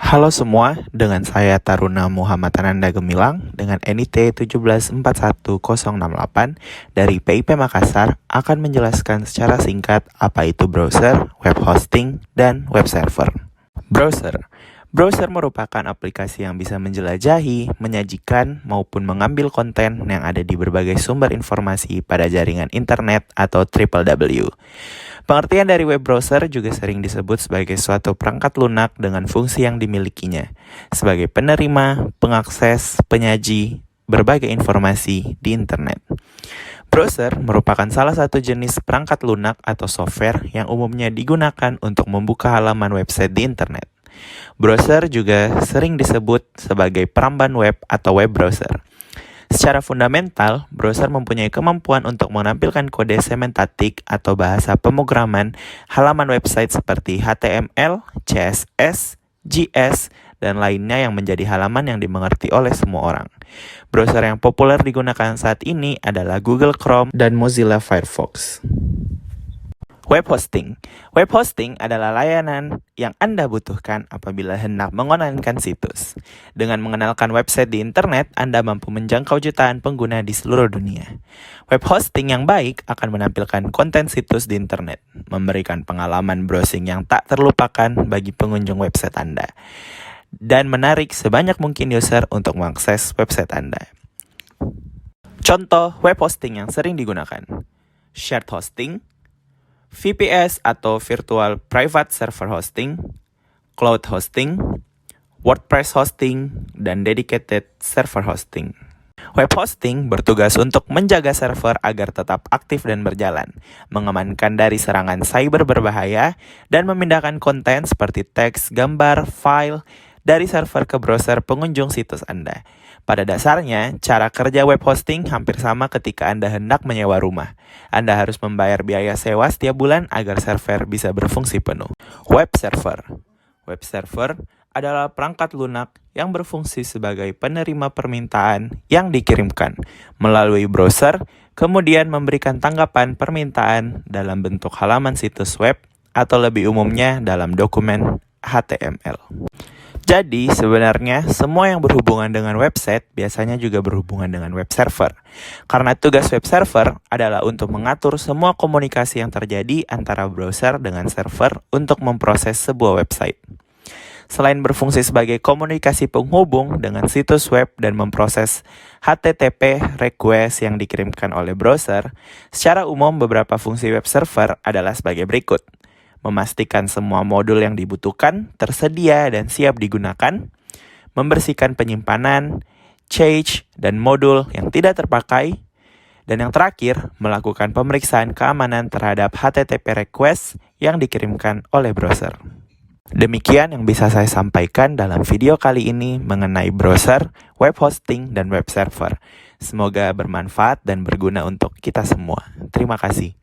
Halo semua, dengan saya Taruna Muhammad Ananda Gemilang dengan NIT 1741068 dari PIP Makassar akan menjelaskan secara singkat apa itu browser, web hosting, dan web server. Browser merupakan aplikasi yang bisa menjelajahi, menyajikan, maupun mengambil konten yang ada di berbagai sumber informasi pada jaringan internet atau www. Pengertian dari web browser juga sering disebut sebagai suatu perangkat lunak dengan fungsi yang dimilikinya, sebagai penerima, pengakses, penyaji, berbagai informasi di internet. Browser merupakan salah satu jenis perangkat lunak atau software yang umumnya digunakan untuk membuka halaman website di internet. Browser juga sering disebut sebagai peramban web atau web browser. Secara fundamental, browser mempunyai kemampuan untuk menampilkan kode sementatik atau bahasa pemrograman halaman website seperti HTML, CSS, JS, dan lainnya yang menjadi halaman yang dimengerti oleh semua orang. Browser yang populer digunakan saat ini adalah Google Chrome dan Mozilla Firefox. Web hosting. Web hosting adalah layanan yang Anda butuhkan apabila hendak mengonlinkan situs. Dengan mengenalkan website di internet, Anda mampu menjangkau jutaan pengguna di seluruh dunia. Web hosting yang baik akan menampilkan konten situs di internet, memberikan pengalaman browsing yang tak terlupakan bagi pengunjung website Anda, dan menarik sebanyak mungkin user untuk mengakses website Anda. Contoh web hosting yang sering digunakan: shared hosting, VPS atau Virtual Private Server Hosting, Cloud Hosting, WordPress Hosting, dan Dedicated Server Hosting. Web hosting bertugas untuk menjaga server agar tetap aktif dan berjalan, mengamankan dari serangan cyber berbahaya, dan memindahkan konten seperti teks, gambar, file dari server ke browser pengunjung situs Anda. Pada dasarnya, cara kerja web hosting hampir sama ketika Anda hendak menyewa rumah. Anda harus membayar biaya sewa setiap bulan agar server bisa berfungsi penuh. Web server. Web server adalah perangkat lunak yang berfungsi sebagai penerima permintaan yang dikirimkan melalui browser, kemudian memberikan tanggapan permintaan dalam bentuk halaman situs web atau lebih umumnya dalam dokumen HTML. Jadi, sebenarnya semua yang berhubungan dengan website biasanya juga berhubungan dengan web server. Karena tugas web server adalah untuk mengatur semua komunikasi yang terjadi antara browser dengan server untuk memproses sebuah website. Selain berfungsi sebagai komunikasi penghubung dengan situs web dan memproses HTTP request yang dikirimkan oleh browser, secara umum beberapa fungsi web server adalah sebagai berikut: memastikan semua modul yang dibutuhkan, tersedia, dan siap digunakan, membersihkan penyimpanan, cache, dan modul yang tidak terpakai, dan yang terakhir, melakukan pemeriksaan keamanan terhadap HTTP request yang dikirimkan oleh browser. Demikian yang bisa saya sampaikan dalam video kali ini mengenai browser, web hosting, dan web server. Semoga bermanfaat dan berguna untuk kita semua. Terima kasih.